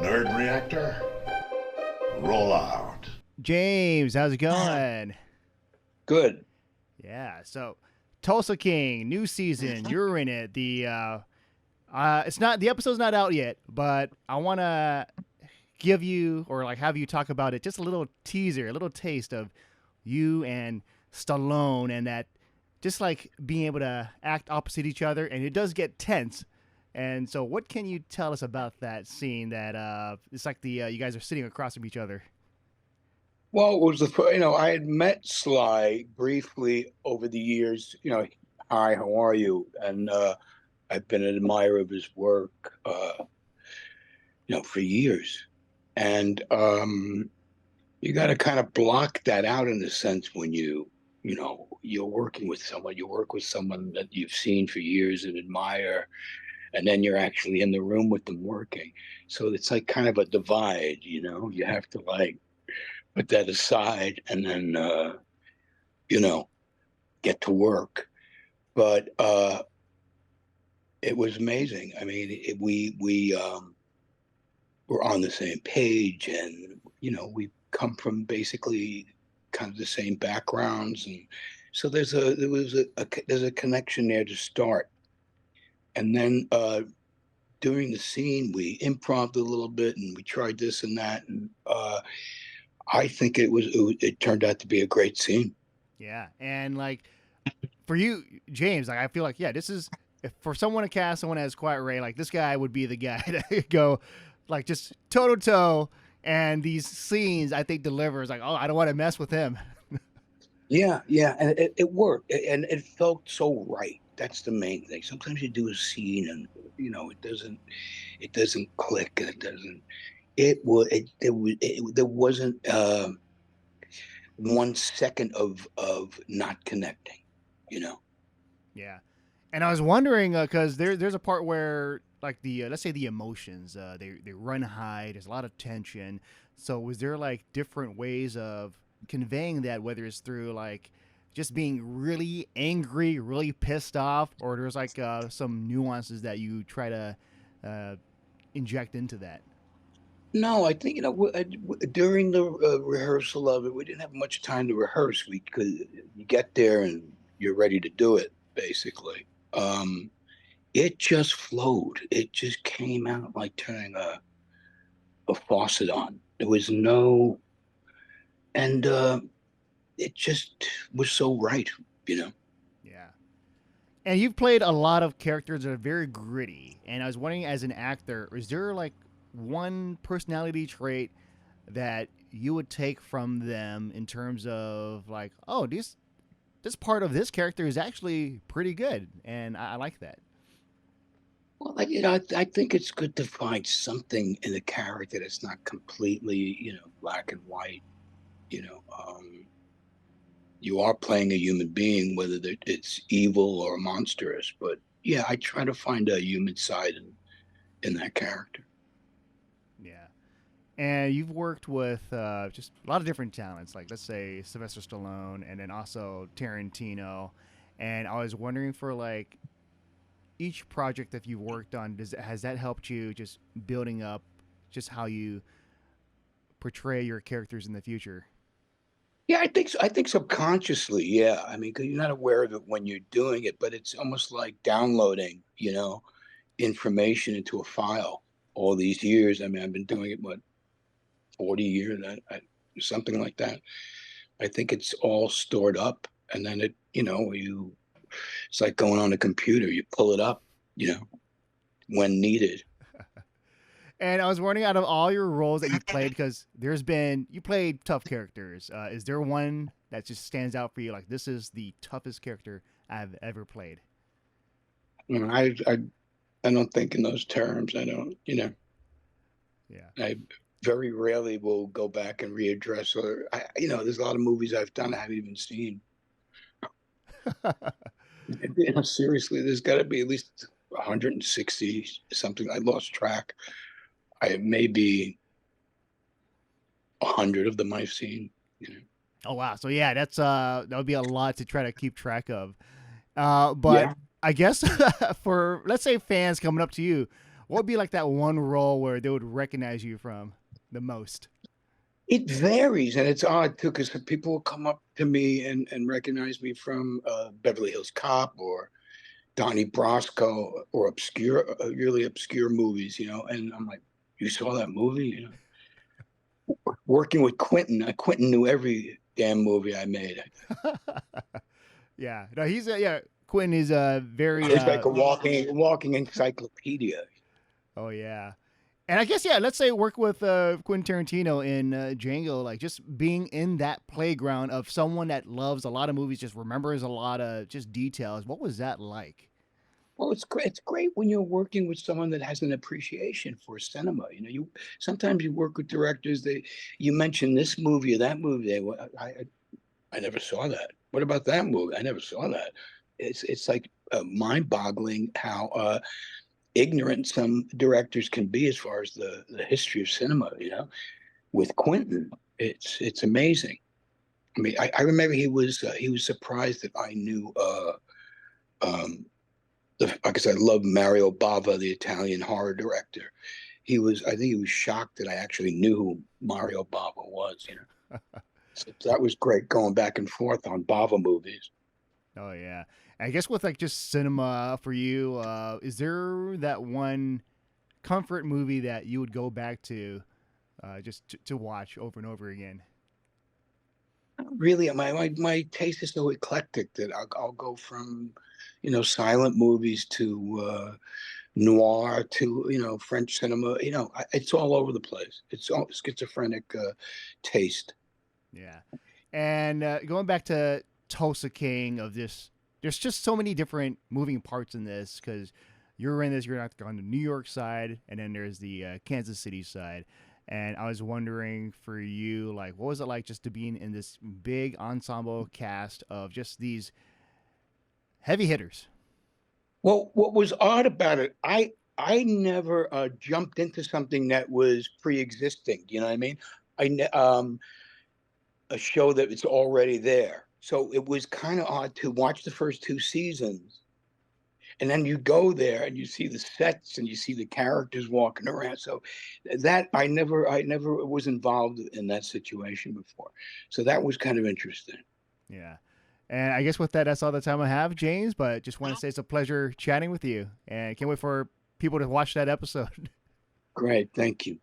Nerd Reactor, roll out. James, how's it going? Good. Yeah, so Tulsa King, new season. You're in it. It's not the episode's not out yet, but I want to give you or like have you talk about it. Just a little teaser, a little taste of you and Stallone, and that just like being able to act opposite each other, and it does get tense. And so, what can you tell us about that scene? That it's like the you guys are sitting across from each other. Well, it was I had met Sly briefly over the years. Hi, how are you? And I've been an admirer of his work, for years. And you got to kind of block that out in a sense when you're working with someone. You work with someone that you've seen for years and admire, and then you're actually in the room with them working. So it's like kind of a divide. You have to like put that aside and then you know get to work. But it was amazing. I mean, we were on the same page, and we come from basically kind of the same backgrounds, and so there's a connection there to start. And then during the scene we improv a little bit, and we tried this and that, and I think it turned out to be a great scene. Yeah, and like for you, James, like I feel like this is if for someone to cast someone as Quiet Ray, like this guy would be the guy to go like just toe to toe. And these scenes, I think, delivers like, oh, I don't want to mess with him. Yeah, and it worked, and it felt so right. That's the main thing. Sometimes you do a scene, and it doesn't click, and it doesn't. There wasn't 1 second of not connecting. You know. Yeah, and I was wondering because there's a part where like the let's say the emotions they run high. There's a lot of tension. So was there like different ways of conveying that, whether it's through like just being really angry, really pissed off, or there's like some nuances that you try to uh, inject into that? No, I think during the rehearsal of it, we didn't have much time to rehearse. We could You get there and you're ready to do it, basically. It just flowed. It just came out like turning a faucet on. There was no, and it just was so right, you know. Yeah. And you've played a lot of characters that are very gritty. And I was wondering, as an actor, is there like one personality trait that you would take from them in terms of like, oh, this part of this character is actually pretty good, and I like that. Well, I think it's good to find something in a character that's not completely, black and white. You know, you are playing a human being, whether it's evil or monstrous. But yeah, I try to find a human side in that character. Yeah. And you've worked with just a lot of different talents, like let's say Sylvester Stallone, and then also Tarantino. And I was wondering for like each project that you've worked on, has that helped you just building up just how you portray your characters in the future? Yeah, I think so. I think subconsciously, yeah. I mean, 'cause you're not aware of it when you're doing it, but it's almost like downloading, information into a file all these years. I mean, I've been doing it, what, 40 years, something like that. I think it's all stored up, and then it's like going on a computer. You pull it up, when needed. And I was wondering, out of all your roles that you've played, because you played tough characters. Is there one that just stands out for you? Like, this is the toughest character I've ever played. I don't think in those terms. I don't, Yeah. I very rarely will go back and readdress, or there's a lot of movies I've done I haven't even seen. Seriously, there's got to be at least 160 something. I lost track. I maybe 100 of them I've seen. Oh wow. So yeah, that would be a lot to try to keep track of. But Yeah. I guess for let's say fans coming up to you, what would be like that one role where they would recognize you from the most? It varies, and it's odd too, because people will come up to me and recognize me from Beverly Hills Cop or Donnie Brasco or obscure, really obscure movies, And I'm like, you saw that movie, Working with Quentin, Quentin knew every damn movie I made. Yeah, no, he's yeah. Quentin is a very He's like a walking encyclopedia. oh yeah, and I guess yeah. Let's say work with Quentin Tarantino in Django, like just being in that playground of someone that loves a lot of movies, just remembers a lot of just details. What was that like? Well, it's great. It's great when you're working with someone that has an appreciation for cinema. You sometimes you work with directors. You mention this movie or that movie. I never saw that. What about that movie? I never saw that. It's like mind-boggling how ignorant some directors can be as far as the history of cinema. With Quentin, it's amazing. I mean, I remember he was surprised that I knew. Because I love Mario Bava, the Italian horror director. I think he was shocked that I actually knew who Mario Bava was. So that was great going back and forth on Bava movies. Oh yeah, I guess with like just cinema for you, is there that one comfort movie that you would go back to, just to watch over and over again? Really, my taste is so eclectic that I'll go from, silent movies to noir to French cinema. It's all over the place. It's all schizophrenic taste. Yeah, and going back to Tulsa King of this, there's just so many different moving parts in this because you're in this, you're not on the New York side, and then there's the Kansas City side. And I was wondering for you, like, what was it like just to be in this big ensemble cast of just these heavy hitters? Well, what was odd about it, I never jumped into something that was pre-existing. You know what I mean? A show that was already there. So it was kind of odd to watch the first two seasons, and then you go there and you see the sets and you see the characters walking around. So that I never was involved in that situation before. So that was kind of interesting. Yeah. And I guess with that, that's all the time I have, James. But just want to say it's a pleasure chatting with you, and can't wait for people to watch that episode. Great, thank you.